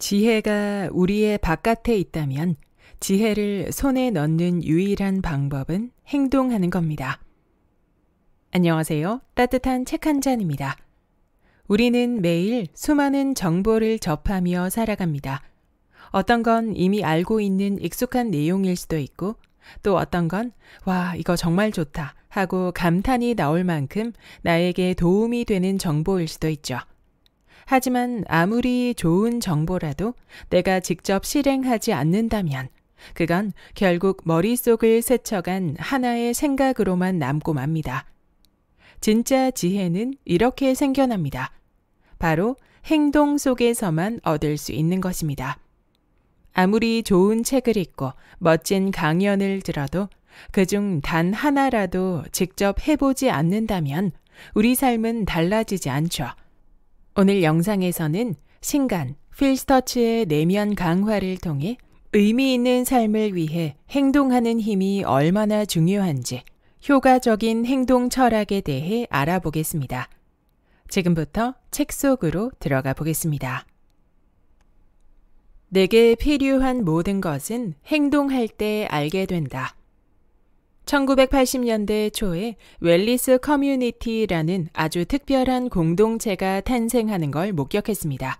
지혜가 우리의 바깥에 있다면 지혜를 손에 넣는 유일한 방법은 행동하는 겁니다. 안녕하세요. 따뜻한 책 한 잔입니다. 우리는 매일 수많은 정보를 접하며 살아갑니다. 어떤 건 이미 알고 있는 익숙한 내용일 수도 있고, 또 어떤 건 와, 이거 정말 좋다 하고 감탄이 나올 만큼 나에게 도움이 되는 정보일 수도 있죠. 하지만 아무리 좋은 정보라도 내가 직접 실행하지 않는다면 그건 결국 머릿속을 스쳐간 하나의 생각으로만 남고 맙니다. 진짜 지혜는 이렇게 생겨납니다. 바로 행동 속에서만 얻을 수 있는 것입니다. 아무리 좋은 책을 읽고 멋진 강연을 들어도 그중 단 하나라도 직접 해보지 않는다면 우리 삶은 달라지지 않죠. 오늘 영상에서는 신간, 필스터치의 내면 강화를 통해 의미 있는 삶을 위해 행동하는 힘이 얼마나 중요한지 효과적인 행동 철학에 대해 알아보겠습니다. 지금부터 책 속으로 들어가 보겠습니다. 내게 필요한 모든 것은 행동할 때 알게 된다. 1980년대 초에 웰리스 커뮤니티라는 아주 특별한 공동체가 탄생하는 걸 목격했습니다.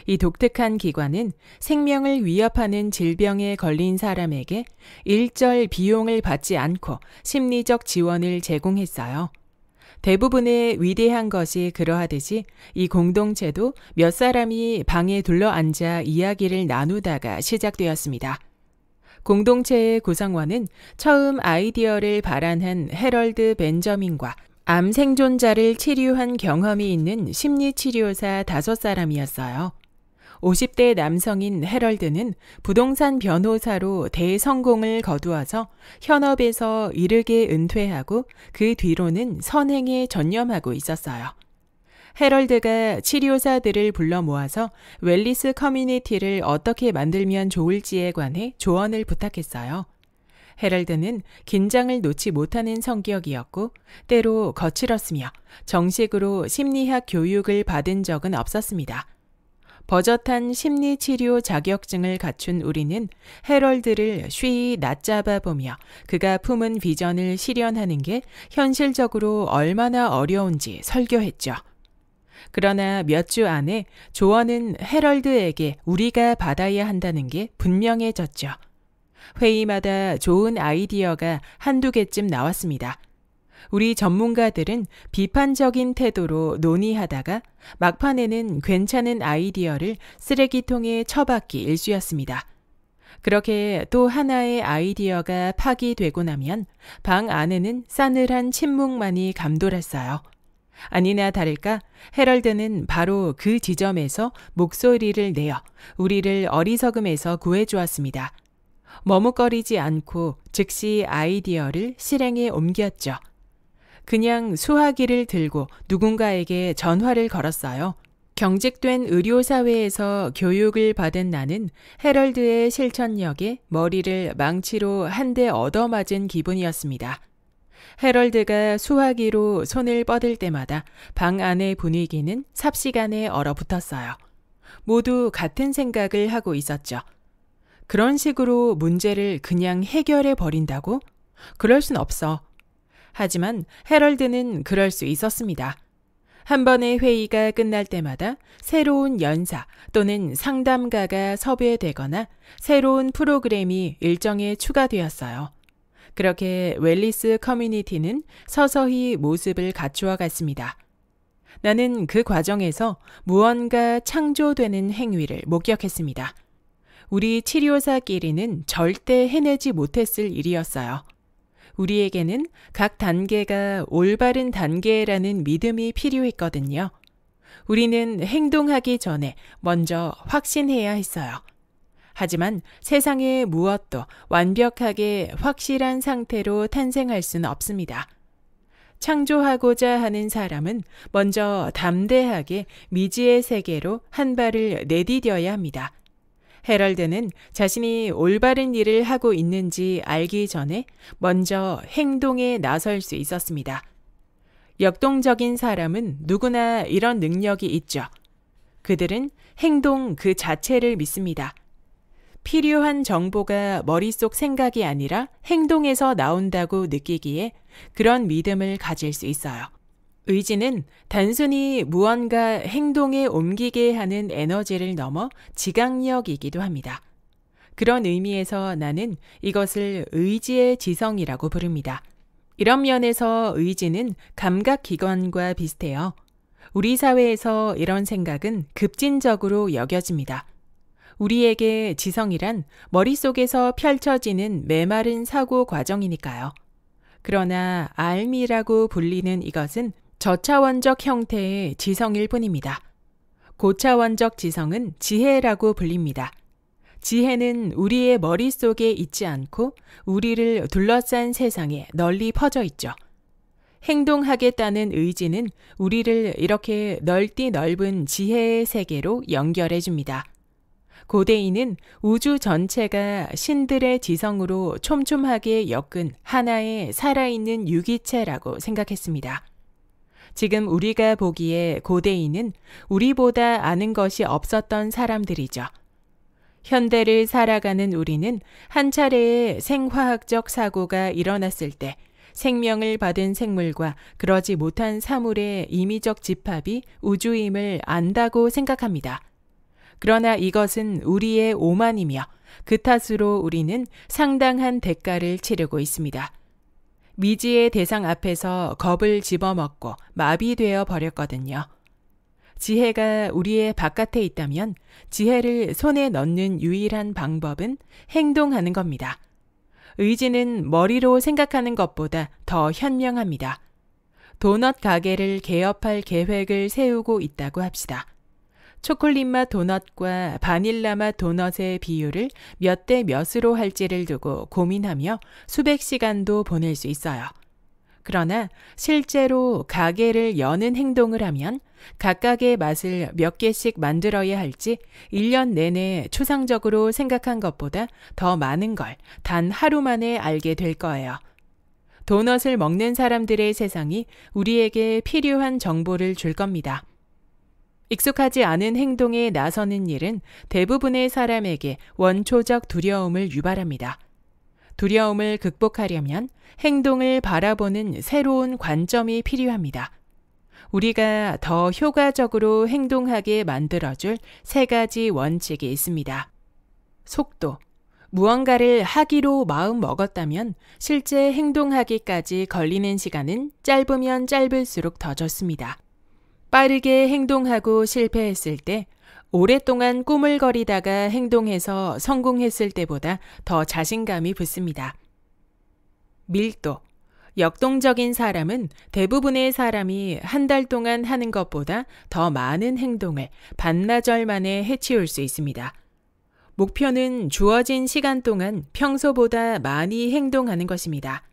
이 독특한 기관은 생명을 위협하는 질병에 걸린 사람에게 일절 비용을 받지 않고 심리적 지원을 제공했어요. 대부분의 위대한 것이 그러하듯이 이 공동체도 몇 사람이 방에 둘러앉아 이야기를 나누다가 시작되었습니다. 공동체의 구성원은 처음 아이디어를 발안한 해럴드 벤저민과 암 생존자를 치료한 경험이 있는 심리치료사 5사람이었어요. 50대 남성인 해럴드는 부동산 변호사로 대성공을 거두어서 현업에서 이르게 은퇴하고 그 뒤로는 선행에 전념하고 있었어요. 해럴드가 치료사들을 불러 모아서 웰리스 커뮤니티를 어떻게 만들면 좋을지에 관해 조언을 부탁했어요. 해럴드는 긴장을 놓지 못하는 성격이었고 때로 거칠었으며 정식으로 심리학 교육을 받은 적은 없었습니다. 버젓한 심리치료 자격증을 갖춘 우리는 해럴드를 쉬이 낮잡아 보며 그가 품은 비전을 실현하는 게 현실적으로 얼마나 어려운지 설교했죠. 그러나 몇 주 안에 조언은 해럴드에게 우리가 받아야 한다는 게 분명해졌죠. 회의마다 좋은 아이디어가 한두 개쯤 나왔습니다. 우리 전문가들은 비판적인 태도로 논의하다가 막판에는 괜찮은 아이디어를 쓰레기통에 처박기 일쑤였습니다. 그렇게 또 하나의 아이디어가 파기되고 나면 방 안에는 싸늘한 침묵만이 감돌았어요. 아니나 다를까 해럴드는 바로 그 지점에서 목소리를 내어 우리를 어리석음에서 구해주었습니다. 머뭇거리지 않고 즉시 아이디어를 실행에 옮겼죠. 그냥 수화기를 들고 누군가에게 전화를 걸었어요. 경직된 의료사회에서 교육을 받은 나는 해럴드의 실천력에 머리를 망치로 한 대 얻어맞은 기분이었습니다. 해럴드가 수화기로 손을 뻗을 때마다 방 안의 분위기는 삽시간에 얼어붙었어요. 모두 같은 생각을 하고 있었죠. 그런 식으로 문제를 그냥 해결해 버린다고? 그럴 순 없어. 하지만 해럴드는 그럴 수 있었습니다. 한 번의 회의가 끝날 때마다 새로운 연사 또는 상담가가 섭외되거나 새로운 프로그램이 일정에 추가되었어요. 그렇게 웰리스 커뮤니티는 서서히 모습을 갖추어 갔습니다. 나는 그 과정에서 무언가 창조되는 행위를 목격했습니다. 우리 치료사끼리는 절대 해내지 못했을 일이었어요. 우리에게는 각 단계가 올바른 단계라는 믿음이 필요했거든요. 우리는 행동하기 전에 먼저 확신해야 했어요. 하지만 세상의 무엇도 완벽하게 확실한 상태로 탄생할 수는 없습니다. 창조하고자 하는 사람은 먼저 담대하게 미지의 세계로 한 발을 내디뎌야 합니다. 해럴드는 자신이 올바른 일을 하고 있는지 알기 전에 먼저 행동에 나설 수 있었습니다. 역동적인 사람은 누구나 이런 능력이 있죠. 그들은 행동 그 자체를 믿습니다. 필요한 정보가 머릿속 생각이 아니라 행동에서 나온다고 느끼기에 그런 믿음을 가질 수 있어요. 의지는 단순히 무언가 행동에 옮기게 하는 에너지를 넘어 지각력이기도 합니다. 그런 의미에서 나는 이것을 의지의 지성이라고 부릅니다. 이런 면에서 의지는 감각기관과 비슷해요. 우리 사회에서 이런 생각은 급진적으로 여겨집니다. 우리에게 지성이란 머릿속에서 펼쳐지는 메마른 사고 과정이니까요. 그러나 알미라고 불리는 이것은 저차원적 형태의 지성일 뿐입니다. 고차원적 지성은 지혜라고 불립니다. 지혜는 우리의 머릿속에 있지 않고 우리를 둘러싼 세상에 널리 퍼져 있죠. 행동하겠다는 의지는 우리를 이렇게 넓디 넓은 지혜의 세계로 연결해 줍니다. 고대인은 우주 전체가 신들의 지성으로 촘촘하게 엮은 하나의 살아있는 유기체라고 생각했습니다. 지금 우리가 보기에 고대인은 우리보다 아는 것이 없었던 사람들이죠. 현대를 살아가는 우리는 한 차례의 생화학적 사고가 일어났을 때 생명을 받은 생물과 그러지 못한 사물의 임의적 집합이 우주임을 안다고 생각합니다. 그러나 이것은 우리의 오만이며 그 탓으로 우리는 상당한 대가를 치르고 있습니다. 미지의 대상 앞에서 겁을 집어먹고 마비되어 버렸거든요. 지혜가 우리의 바깥에 있다면 지혜를 손에 넣는 유일한 방법은 행동하는 겁니다. 의지는 머리로 생각하는 것보다 더 현명합니다. 도넛 가게를 개업할 계획을 세우고 있다고 합시다. 초콜릿맛 도넛과 바닐라맛 도넛의 비율을 몇 대 몇으로 할지를 두고 고민하며 수백 시간도 보낼 수 있어요. 그러나 실제로 가게를 여는 행동을 하면 각각의 맛을 몇 개씩 만들어야 할지 1년 내내 추상적으로 생각한 것보다 더 많은 걸 단 하루 만에 알게 될 거예요. 도넛을 먹는 사람들의 세상이 우리에게 필요한 정보를 줄 겁니다. 익숙하지 않은 행동에 나서는 일은 대부분의 사람에게 원초적 두려움을 유발합니다. 두려움을 극복하려면 행동을 바라보는 새로운 관점이 필요합니다. 우리가 더 효과적으로 행동하게 만들어줄 3가지 원칙이 있습니다. 속도. 무언가를 하기로 마음 먹었다면 실제 행동하기까지 걸리는 시간은 짧으면 짧을수록 더 좋습니다. 빠르게 행동하고 실패했을 때 오랫동안 꾸물거리다가 행동해서 성공했을 때보다 더 자신감이 붙습니다. 밀도. 역동적인 사람은 대부분의 사람이 한 달 동안 하는 것보다 더 많은 행동을 반나절 만에 해치울 수 있습니다. 목표는 주어진 시간 동안 평소보다 많이 행동하는 것입니다.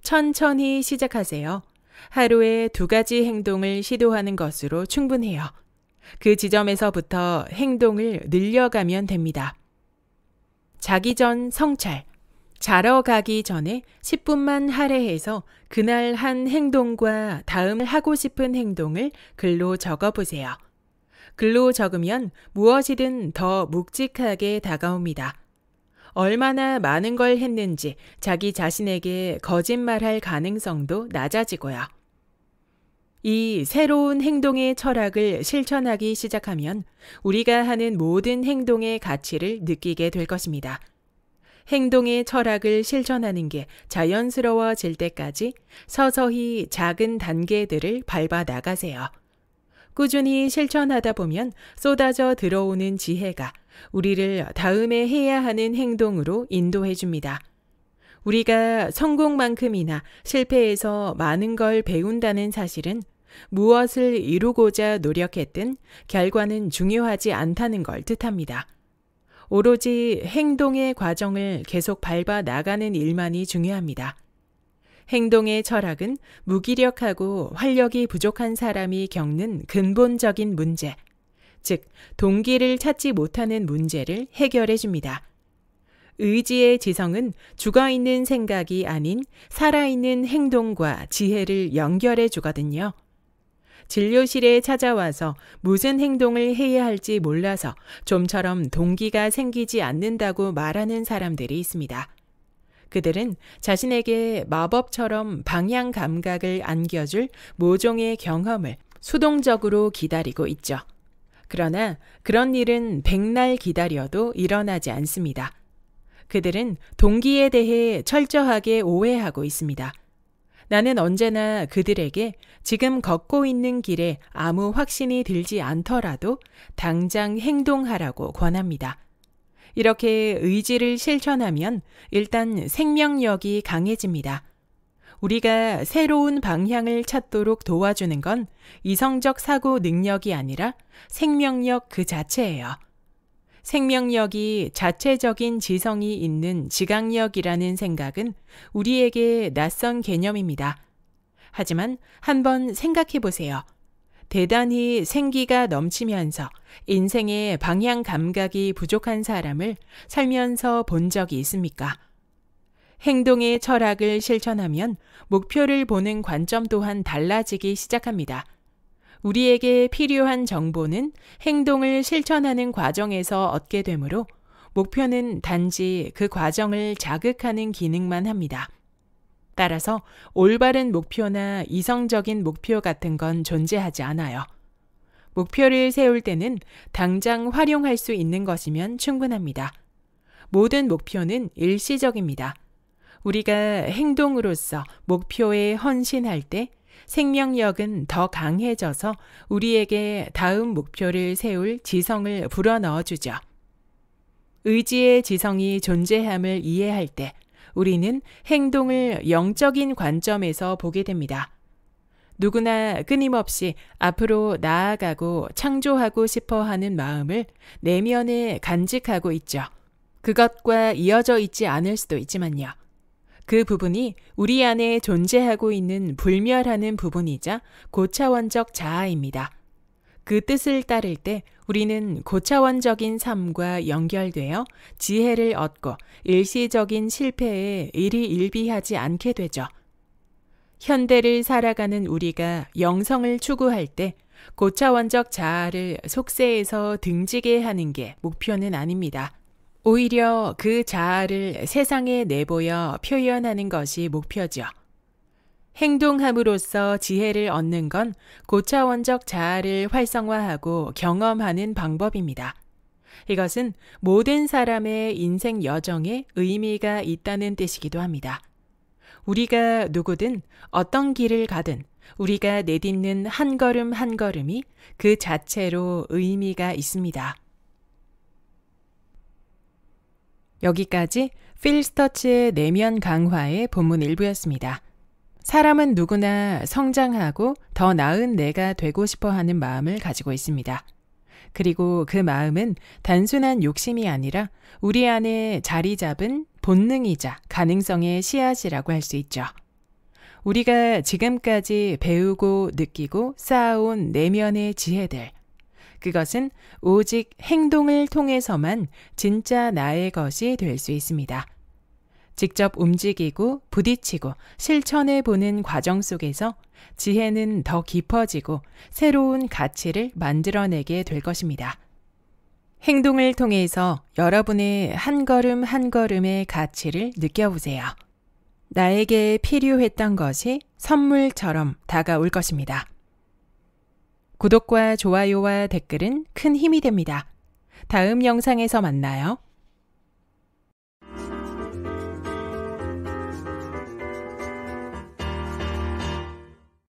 천천히 시작하세요. 하루에 2가지 행동을 시도하는 것으로 충분해요. 그 지점에서부터 행동을 늘려가면 됩니다. 자기 전 성찰. 자러 가기 전에 10분만 할애해서 그날 한 행동과 다음 하고 싶은 행동을 글로 적어보세요. 글로 적으면 무엇이든 더 묵직하게 다가옵니다. 얼마나 많은 걸 했는지 자기 자신에게 거짓말할 가능성도 낮아지고요. 이 새로운 행동의 철학을 실천하기 시작하면 우리가 하는 모든 행동의 가치를 느끼게 될 것입니다. 행동의 철학을 실천하는 게 자연스러워질 때까지 서서히 작은 단계들을 밟아 나가세요. 꾸준히 실천하다 보면 쏟아져 들어오는 지혜가 우리를 다음에 해야 하는 행동으로 인도해 줍니다. 우리가 성공만큼이나 실패에서 많은 걸 배운다는 사실은 무엇을 이루고자 노력했든 결과는 중요하지 않다는 걸 뜻합니다. 오로지 행동의 과정을 계속 밟아 나가는 일만이 중요합니다. 행동의 철학은 무기력하고 활력이 부족한 사람이 겪는 근본적인 문제, 즉 동기를 찾지 못하는 문제를 해결해 줍니다. 의지의 지성은 죽어있는 생각이 아닌 살아있는 행동과 지혜를 연결해 주거든요. 진료실에 찾아와서 무슨 행동을 해야 할지 몰라서 좀처럼 동기가 생기지 않는다고 말하는 사람들이 있습니다. 그들은 자신에게 마법처럼 방향 감각을 안겨줄 모종의 경험을 수동적으로 기다리고 있죠. 그러나 그런 일은 백날 기다려도 일어나지 않습니다. 그들은 동기에 대해 철저하게 오해하고 있습니다. 나는 언제나 그들에게 지금 걷고 있는 길에 아무 확신이 들지 않더라도 당장 행동하라고 권합니다. 이렇게 의지를 실천하면 일단 생명력이 강해집니다. 우리가 새로운 방향을 찾도록 도와주는 건 이성적 사고 능력이 아니라 생명력 그 자체예요. 생명력이 자체적인 지성이 있는 지각력이라는 생각은 우리에게 낯선 개념입니다. 하지만 한번 생각해 보세요. 대단히 생기가 넘치면서 인생의 방향 감각이 부족한 사람을 살면서 본 적이 있습니까? 행동의 철학을 실천하면 목표를 보는 관점 또한 달라지기 시작합니다. 우리에게 필요한 정보는 행동을 실천하는 과정에서 얻게 되므로 목표는 단지 그 과정을 자극하는 기능만 합니다. 따라서 올바른 목표나 이성적인 목표 같은 건 존재하지 않아요. 목표를 세울 때는 당장 활용할 수 있는 것이면 충분합니다. 모든 목표는 일시적입니다. 우리가 행동으로서 목표에 헌신할 때 생명력은 더 강해져서 우리에게 다음 목표를 세울 지성을 불어넣어주죠. 의지의 지성이 존재함을 이해할 때 우리는 행동을 영적인 관점에서 보게 됩니다. 누구나 끊임없이 앞으로 나아가고 창조하고 싶어 하는 마음을 내면에 간직하고 있죠. 그것과 이어져 있지 않을 수도 있지만요. 그 부분이 우리 안에 존재하고 있는 불멸하는 부분이자 고차원적 자아입니다. 그 뜻을 따를 때 우리는 고차원적인 삶과 연결되어 지혜를 얻고 일시적인 실패에 일희일비하지 않게 되죠. 현대를 살아가는 우리가 영성을 추구할 때 고차원적 자아를 속세에서 등지게 하는 게 목표는 아닙니다. 오히려 그 자아를 세상에 내보여 표현하는 것이 목표죠. 행동함으로써 지혜를 얻는 건 고차원적 자아를 활성화하고 경험하는 방법입니다. 이것은 모든 사람의 인생 여정에 의미가 있다는 뜻이기도 합니다. 우리가 누구든 어떤 길을 가든 우리가 내딛는 한 걸음 한 걸음이 그 자체로 의미가 있습니다. 여기까지 필 스터츠의 내면 강화의 본문 일부였습니다. 사람은 누구나 성장하고 더 나은 내가 되고 싶어 하는 마음을 가지고 있습니다. 그리고 그 마음은 단순한 욕심이 아니라 우리 안에 자리 잡은 본능이자 가능성의 씨앗이라고 할 수 있죠. 우리가 지금까지 배우고 느끼고 쌓아온 내면의 지혜들, 그것은 오직 행동을 통해서만 진짜 나의 것이 될 수 있습니다. 직접 움직이고 부딪히고 실천해 보는 과정 속에서 지혜는 더 깊어지고 새로운 가치를 만들어내게 될 것입니다. 행동을 통해서 여러분의 한 걸음 한 걸음의 가치를 느껴보세요. 나에게 필요했던 것이 선물처럼 다가올 것입니다. 구독과 좋아요와 댓글은 큰 힘이 됩니다. 다음 영상에서 만나요.